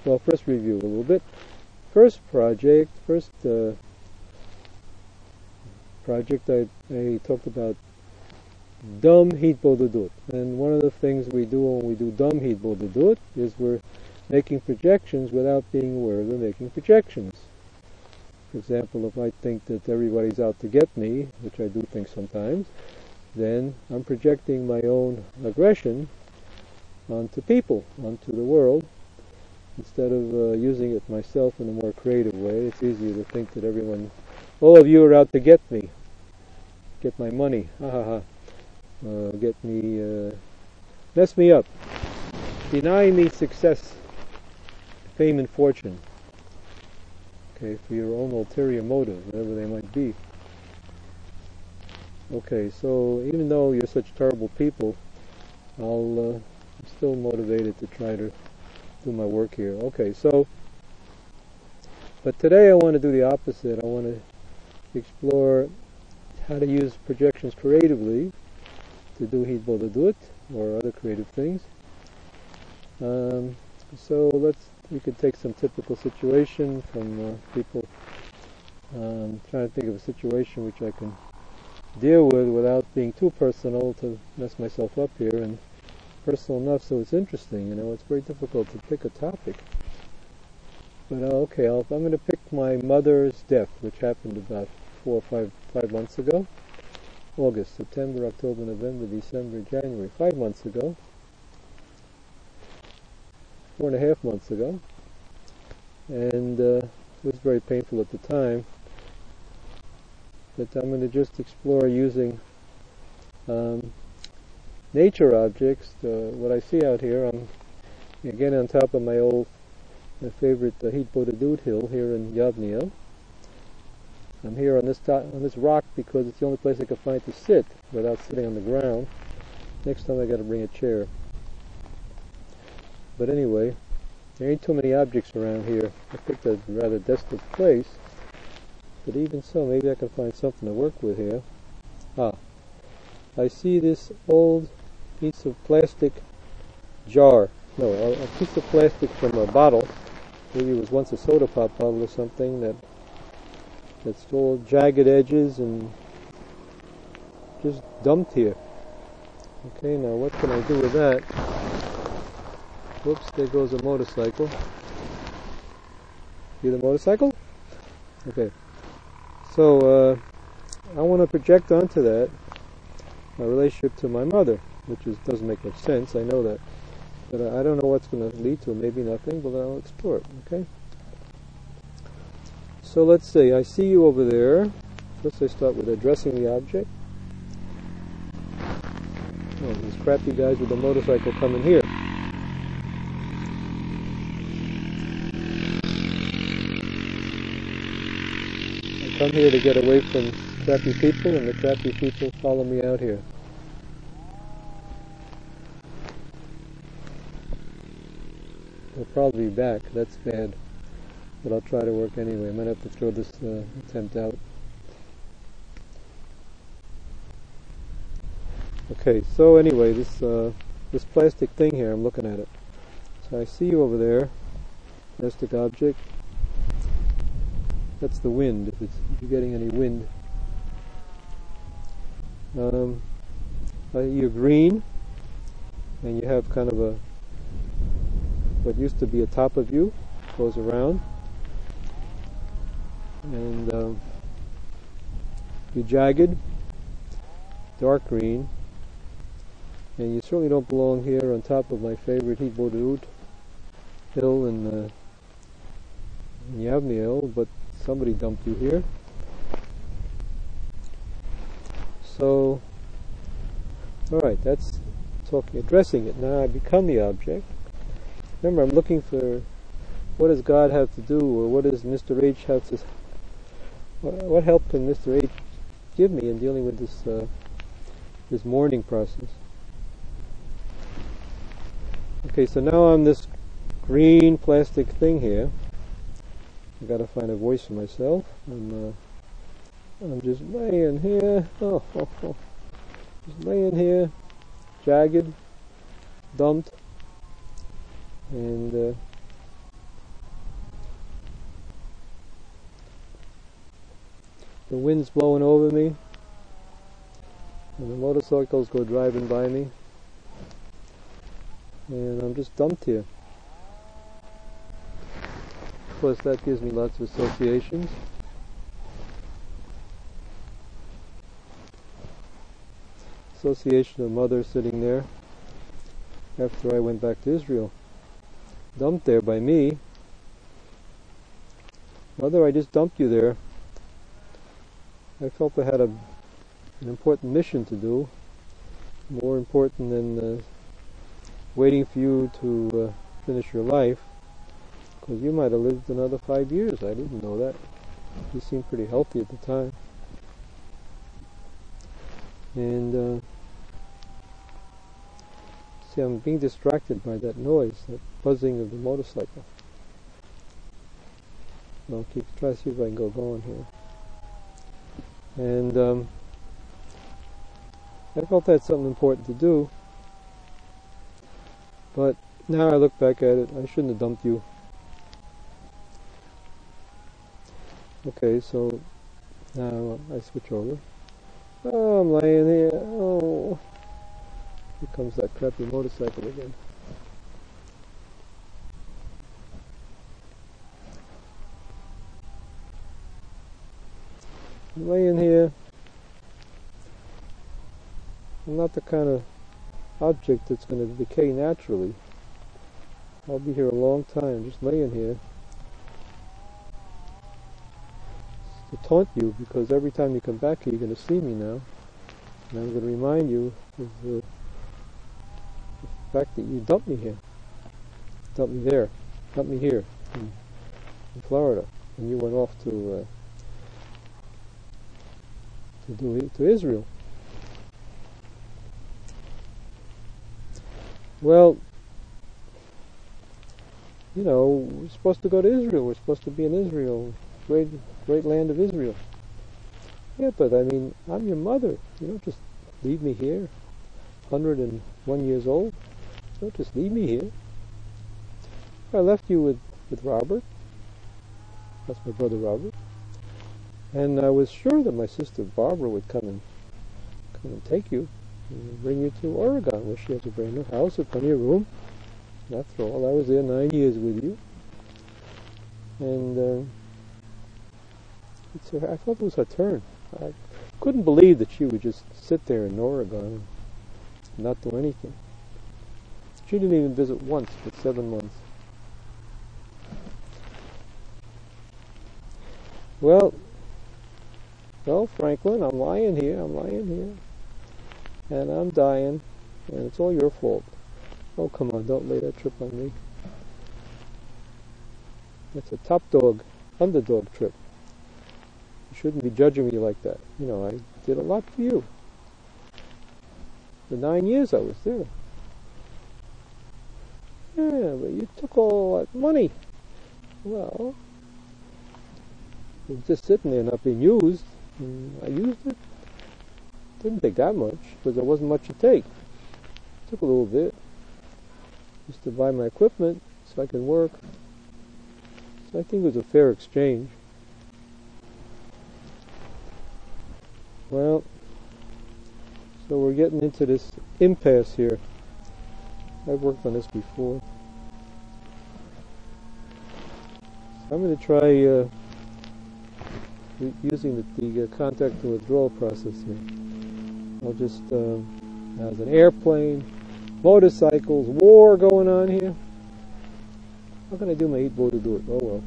Well, first review a little bit. First project I talked about dumb HITBOD'DUT. And one of the things we do when we do dumb HITBOD'DUT is we're making projections without being aware that we're making projections. For example, if I think that everybody's out to get me, which I do think sometimes, then I'm projecting my own aggression onto people, onto the world. Instead of using it myself in a more creative way, it's easier to think that all of you are out to get me, get my money, ha ha ha, get me, mess me up, deny me success, fame and fortune, okay, for your own ulterior motive, whatever they might be. Okay, so even though you're such terrible people, I'm still motivated to try to do my work here. Okay, so, but today I want to do the opposite. I want to explore how to use projections creatively to do HITBOD'DUT or other creative things. So we could take some typical situation from people. Trying to think of a situation which I can deal with without being too personal to mess myself up here, and personal enough so it's interesting. You know, it's very difficult to pick a topic. But okay, I'm going to pick my mother's death, which happened about 4 or 5 months ago. August, September, October, November, December, January. 5 months ago. 4.5 months ago. And it was very painful at the time. But I'm going to just explore using nature objects. What I see out here, I'm again on top of my favorite HITBOD'DUT hill here in Yavneel. I'm here on this rock because it's the only place I can find to sit without sitting on the ground. Next time I got to bring a chair. But anyway, there ain't too many objects around here. I picked a rather desolate place, but even so, maybe I can find something to work with here. I see this old piece of plastic jar. No, a piece of plastic from a bottle. Maybe it was once a soda pop bottle or something that's all jagged edges and just dumped here. Okay, now what can I do with that? Whoops, there goes a motorcycle. See the motorcycle? Okay. So, I want to project onto that my relationship to my mother, which doesn't make much sense, I know that. But I don't know what's going to lead to it, maybe nothing, but I'll explore it, okay? So let's see, I see you over there. First I start with addressing the object. Oh, these crappy guys with the motorcycle coming here. I come here to get away from crappy people, and the crappy people follow me out here. They'll probably be back, that's bad. But I'll try to work anyway. I might have to throw this attempt out. Okay, so anyway, this plastic thing here, I'm looking at it. So I see you over there, plastic object. That's the wind, if you're getting any wind. You're green, and you have kind of what used to be a top of you, goes around. And you're jagged, dark green, and you certainly don't belong here on top of my favorite HITBOD'DUT hill in Yavneel, but somebody dumped you here. So, alright, that's addressing it. Now I become the object. Remember, I'm looking for what does God have to do, or what does Mr. H have to, what help can Mr. H give me in dealing with this mourning process? Okay, so now I'm this green plastic thing here. I've got to find a voice for myself. I'm just laying here. Just laying here, jagged, dumped, and the wind's blowing over me, and the motorcycles go driving by me, and I'm just dumped here. Of course, that gives me lots of associations. Association of mother sitting there after I went back to Israel. Dumped there by me. Mother, I just dumped you there. I felt I had an important mission to do, more important than waiting for you to finish your life, because you might have lived another 5 years. I didn't know that. You seemed pretty healthy at the time. And see, I'm being distracted by that noise, that buzzing of the motorcycle. I'll try to see if I can go going here. And I felt I had something important to do, but now I look back at it, I shouldn't have dumped you. Okay, so now I switch over. Oh, I'm laying here. Oh, here comes that crappy motorcycle again. I'm laying here. I'm not the kind of object that's going to decay naturally. I'll be here a long time, just laying here to taunt you, because every time you come back here you're going to see me now, and I'm going to remind you of the fact that you dumped me here, dumped me there, dumped me here in Florida, and you went off to Israel. Well, you know, we're supposed to go to Israel. We're supposed to be in Israel, great land of Israel. Yeah, but I mean, I'm your mother. You don't just leave me here, 101 years old. You don't just leave me here. I left you with Robert. That's my brother Robert. And I was sure that my sister Barbara would come and take you and bring you to Oregon, where she has a brand new house with plenty of room. After all, I was there 9 years with you. And I thought it was her turn. I couldn't believe that she would just sit there in Oregon and not do anything. She didn't even visit once for 7 months. Well, Franklin, I'm lying here, and I'm dying, and it's all your fault. Oh, come on, don't lay that trip on me. It's a top dog, underdog trip. You shouldn't be judging me like that. You know, I did a lot for you. The 9 years I was there. Yeah, but you took all that money. Well, it was just sitting there not being used. And I used it. Didn't take that much, because there wasn't much to take. Took a little bit. Just to buy my equipment so I could work. So I think it was a fair exchange. Well, so we're getting into this impasse here. I've worked on this before. So I'm going to try using the contact and withdrawal process here. I'll just, there's an airplane, motorcycles, war going on here. How can I do my HITBOD'DUT? Oh well.